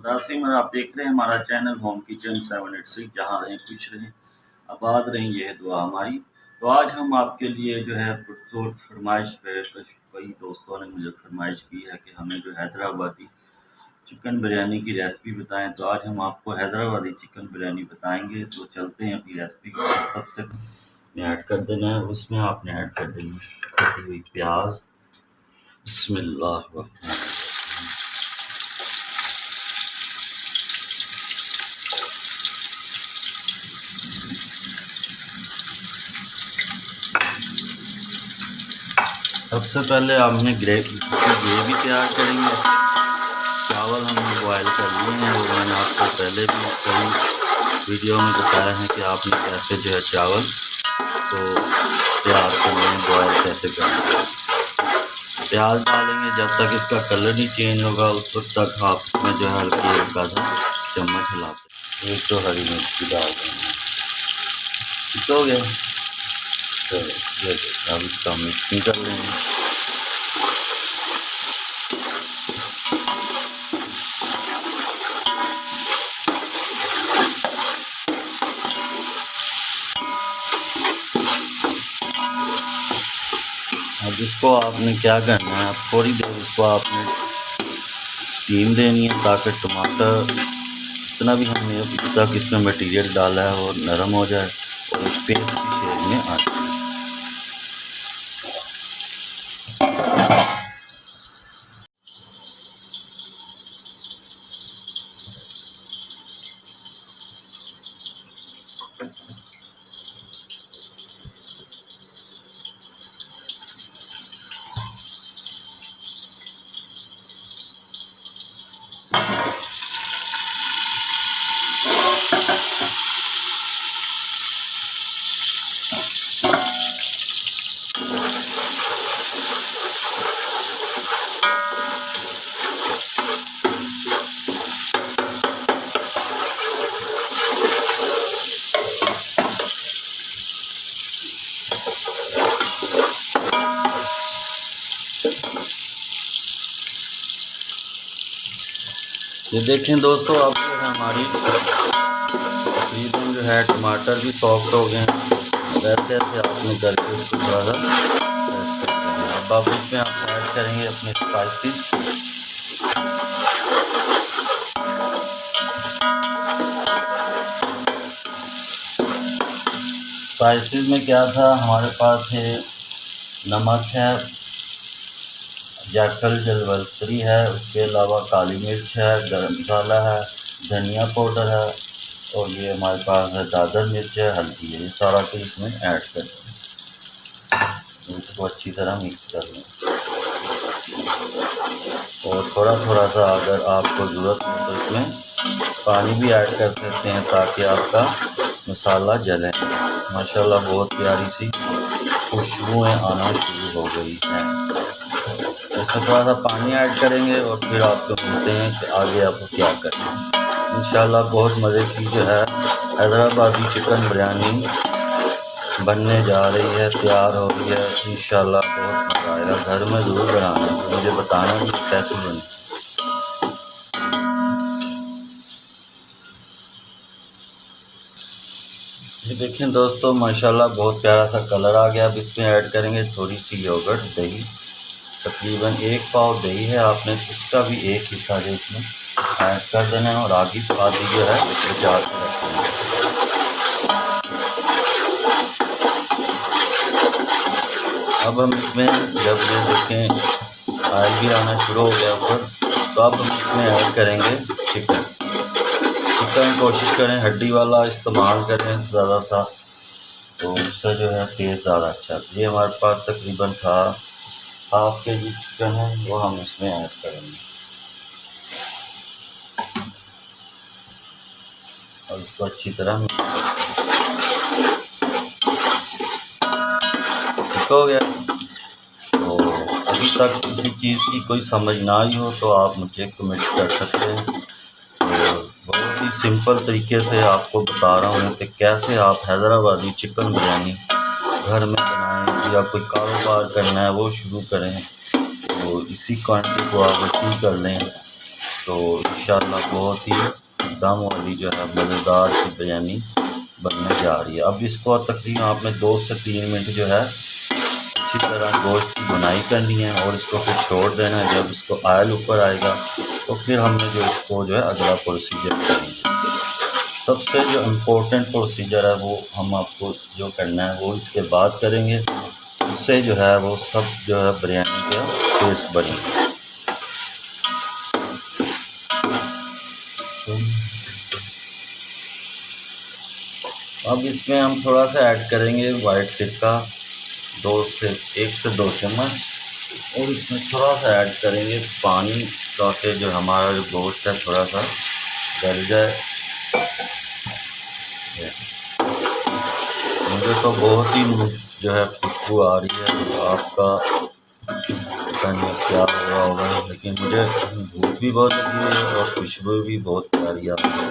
Rasim और आप देख रहे हैं हमारा चैनल होम किचन 786। जहाँ रहें खुश रहें आबाद रहें, यह है दुआ हमारी। तो आज हम आपके लिए जो है फरमाइश पे कई दोस्तों ने मुझे फरमाइश की है कि हमें जो हैदराबादी चिकन बिरयानी की रेसिपी बताएं। तो आज हम आपको हैदराबादी चिकन बिरयानी बताएंगे। तो चलते हैं अपनी रेसिपी की। सबसे ऐड कर देना है, उसमें आपने ऐड कर देनी कटी हुई प्याज। बिस्मिल्लाह। सबसे पहले हमने ग्रेवी तैयार करेंगे। चावल हमने बॉयल कर लिए हैं और मैंने आपको पहले भी कई वीडियो में बताया है कि आपने कैसे जो है चावल को तैयार करने हैं, बॉयल कैसे करना है। प्याज डालेंगे, जब तक इसका कलर नहीं चेंज होगा उस वक्त तक आप इसमें जो है हल्की हल्का सा चम्मच हिलाते हैं। एक तो हरी मिर्च भी डाल देंगे। ठीक हो गया। तो अब इसका मिक्सिंग कर लेंगे। अब इसको आपने क्या करना है, अब थोड़ी देर इसको आपने स्टीम देनी है ताकि टमाटर जितना भी हमने अभी तक इसमें मटेरियल डाला है वो नरम हो जाए और एक पेस्ट की शेप में आ जाए। ये देखें दोस्तों, अब जो है हमारी तकरीबन जो है टमाटर भी सॉफ्ट हो गए हैं। वैसे ऐसे आपने करके उसको थोड़ा सा अब इसमें आप ऐड करेंगे अपने स्पाइसेस में क्या था हमारे पास है, नमक है, जायफल जलवतरी है, उसके अलावा काली मिर्च है, गरम मसाला है, धनिया पाउडर है और ये हमारे पास है दादर मिर्च है, हल्दी है। ये सारा कुछ इसमें ऐड कर दें, इसको अच्छी तरह मिक्स कर लें और थोड़ा थोड़ा सा अगर आपको ज़रूरत हो तो इसमें पानी भी ऐड कर सकते हैं ताकि आपका मसाला जले। माशाल्लाह बहुत प्यारी सी खुशबुएँ आना शुरू हो गई हैं। इसमें थोड़ा सा पानी ऐड करेंगे और फिर आपको मिलते हैं कि आगे आप क्या करें। इंशाल्लाह बहुत मज़े की जो है हैदराबादी चिकन बिरयानी बनने जा रही है, तैयार हो रही है। इंशाल्लाह बहुत मज़ा आएगा। घर में ज़रूर बनाना, तो मुझे बताना कि कैसे बनी। ये देखें दोस्तों, माशाल्लाह बहुत प्यारा सा कलर आ गया। अब इसमें ऐड करेंगे थोड़ी सी योगर्ट, दही, तकरीबन 1 पाव दही है, आपने इसका भी 1 हिस्सा जो इसमें ऐड कर देना है और आगे जो है बचा के रखना है। अब हम इसमें जब ये देखें ऑयल भी आना शुरू हो गया ऊपर, तो अब हम इसमें ऐड करेंगे चिकन। कोशिश करें हड्डी वाला इस्तेमाल करें ज़्यादा सा, तो उससे जो है टेस्ट ज़्यादा अच्छा। ये हमारे पास तकरीबन था हाफ के जी चिकन है, वो हम इसमें ऐड करेंगे और इसको अच्छी तरह ठीक हो गया। तो अभी तक किसी चीज़ की कोई समझ ना आई हो तो आप मुझे कमेंट कर सकते हैं। तो बहुत ही सिंपल तरीके से आपको बता रहा हूँ कि कैसे आप हैदराबादी चिकन बिरयानी घर में बनाएं, या कोई कारोबार करना है वो शुरू करें तो इसी क्वांटिटी को आप अचीव कर लें तो इंशाल्लाह बहुत ही दम वाली जो है मज़ेदार सी बिरयानी बनने जा रही है। अब इसको तकरीबन आपने 2 से 3 मिनट जो है अच्छी तरह गोश्त की बुनाई करनी है और इसको फिर छोड़ देना है। जब इसको ऑयल ऊपर आएगा तो फिर हमने जो इसको जो है अगला प्रोसीजर करेंगे। सबसे जो इम्पोर्टेंट प्रोसीजर है वो हम आपको जो करना है वो इसके बाद करेंगे। उससे जो है वो सब जो है बिरयानी का टेस्ट बनेगा। अब इसमें हम थोड़ा सा ऐड करेंगे वाइट सिरका, 1 से 2 चम्मच, और इसमें थोड़ा सा ऐड करेंगे पानी ताकि जो हमारा जो गोश्त है थोड़ा सा गल जाए। मुझे तो बहुत ही जो है खुशबू आ रही है, आपका पता नहीं क्या हो रहा होगा, लेकिन मुझे भूख भी बहुत लगी है और खुशबू भी बहुत प्यारी आ रही है।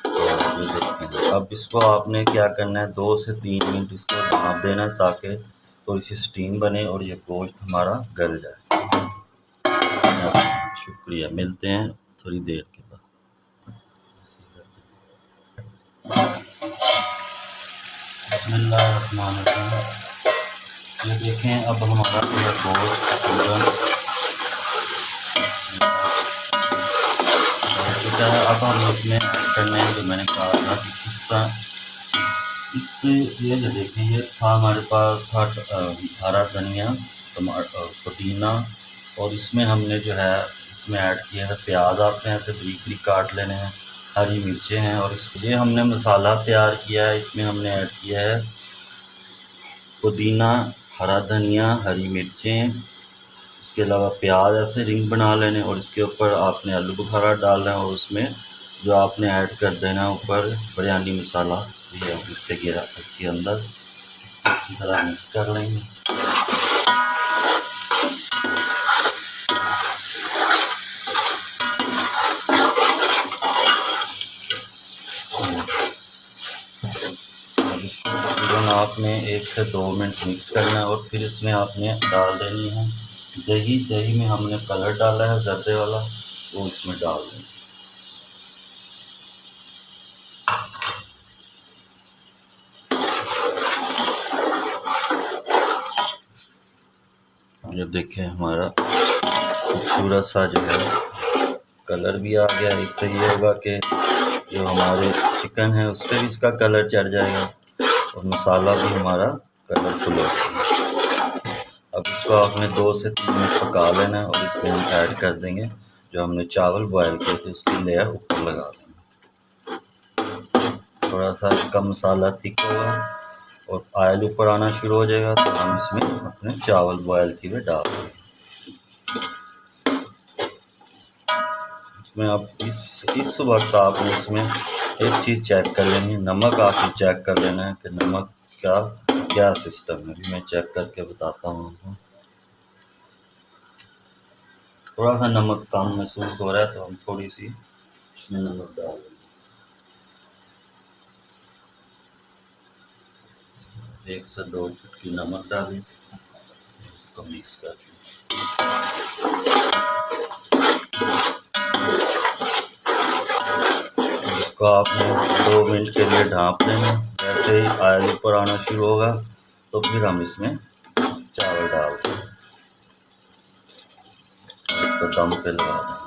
तो ये देखते हैं। अब इसको आपने क्या करना है, 2 से 3 मिनट इसको ढाँप देना है ताकि थोड़ी सी स्टीम बने और ये गोश्त हमारा गल जाए। शुक्रिया, मिलते हैं थोड़ी देर के बाद। बिस्मिल्लाहिर्रहमानिर्रहीम। ये देखें, अब हमारा पूरा गोश्त तकरीबन चुका है। अब हम इसमें करने हैं जो मैंने कहा था कि इससे ये जो देखें, ये था हमारे पास था हरा धनिया, टमाटर, पुदीना, और इसमें हमने जो है इसमें ऐड किया है प्याज। आपने ऐसे बारीक बारीक काट लेने हैं, हरी मिर्चें हैं, और इसके लिए हमने मसाला तैयार किया है। इसमें हमने ऐड किया है पुदीना, हरा धनिया, हरी मिर्चें, इसके अलावा प्याज ऐसे रिंग बना लेने, और इसके ऊपर आपने आलू बुखारा डालना है, और उसमें जो आपने ऐड कर देना है ऊपर बिरयानी मसाला, ये इसके अंदर अच्छी तरह मिक्स कर लेंगे। आपने 1 से 2 मिनट मिक्स करना है, और फिर इसमें आपने डाल देनी है दही। दही में हमने कलर डाला है जर्दे वाला, वो इसमें डाल देंगे। ये देखें, हमारा खूबसूरत सा जो है कलर भी आ गया। इससे ये होगा कि जो हमारे चिकन है उस पर भी इसका कलर चढ़ जाएगा और मसाला भी हमारा कलरफुल होगा। अब इसको आपने 2 से 3 मिनट पका लेना है, और इसमें हम ऐड कर देंगे जो हमने चावल बॉयल किए थे उसकी लेयर ऊपर लगा देंगे। थोड़ा सा इसका मसाला थिक होगा और ऑयल ऊपर आना शुरू हो जाएगा तो हम इसमें अपने चावल बॉयल किए हुए डाल देंगे। इसमें अब इस वक्त आपने इसमें एक चीज़ चेक कर लेनी है, नमक आपको चेक कर लेना है कि नमक क्या सिस्टम है। अभी मैं चेक करके बताता हूँ आपको। थोड़ा सा नमक कम महसूस हो रहा है तो हम थोड़ी सी इसमें नमक डाल देंगे, 1 से 2 चुटकी नमक डालें, इसको मिक्स कर दें। इसको आपने 2 मिनट के लिए ढाँप लेना। जैसे ही ऑयल ऊपर आना शुरू होगा तो फिर हम इसमें चावल डाल दें, इसको दम पे लगा दें।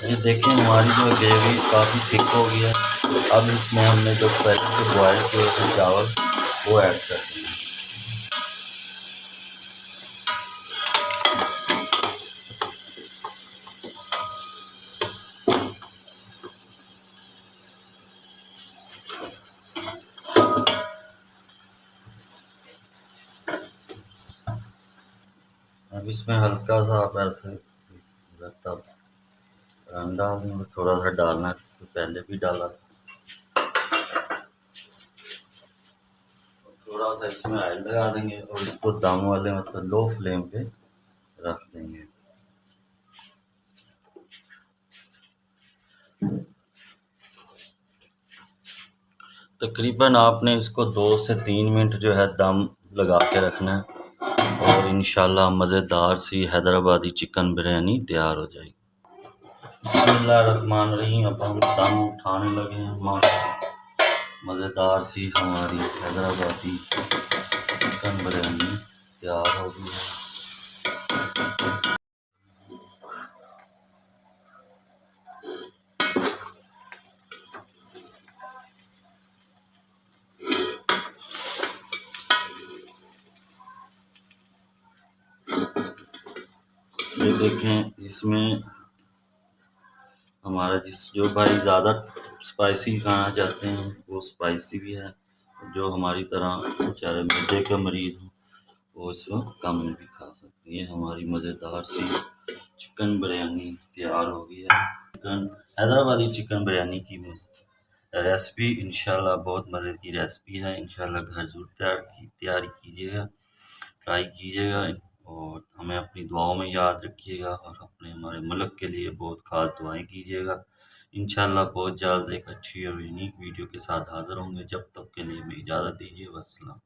ये देखें, हमारी जो ग्रेवी काफ़ी थिक हो गई है। अब इसमें हमने जो पहले से बॉयल किए थे चावल वो ऐड कर देंगे। अब इसमें हल्का सा आप ऐसे रंग डाल देंगे, थोड़ा सा डालना तो पहले भी डाला, थोड़ा सा इसमें ऑयल लगा देंगे और इसको दम वाले मतलब लो फ्लेम पे रख देंगे। तकरीबन आपने इसको 2 से 3 मिनट जो है दम लगा के रखना है और इंशाल्लाह मज़ेदार सी हैदराबादी चिकन बिरयानी तैयार हो जाएगी। बिस्मिल्लाहिर्रहमानिर्रहीम। अब हम दम उठाने लगे हैं। माशाल्लाह मज़ेदार सी हमारी हैदराबादी चिकन बिरयानी तैयार हो गई है। ये देखें, इसमें हमारा जो भाई ज़्यादा स्पाइसी खाना चाहते हैं वो स्पाइसी भी है, जो हमारी तरह बेचारे मैदे के मरीज़ हैं वो इसमें कम भी खा सकते हैं। ये हमारी मज़ेदार सी चिकन बिरयानी तैयार हो गई है। हैदराबादी चिकन बिरयानी की रेसिपी इंशाल्लाह बहुत मज़े की रेसिपी है। इंशाल्लाह घर ज़रूर तैयारी कीजिएगा, ट्राई कीजिएगा और हमें अपनी दुआओं में याद रखिएगा और अपने हमारे मुल्क के लिए बहुत ख़ास दुआएं कीजिएगा। इंशाल्लाह बहुत जल्द एक अच्छी और यूनिक वीडियो के साथ हाज़िर होंगे। जब तक के लिए हमें इजाज़त दीजिए। वस्सलाम।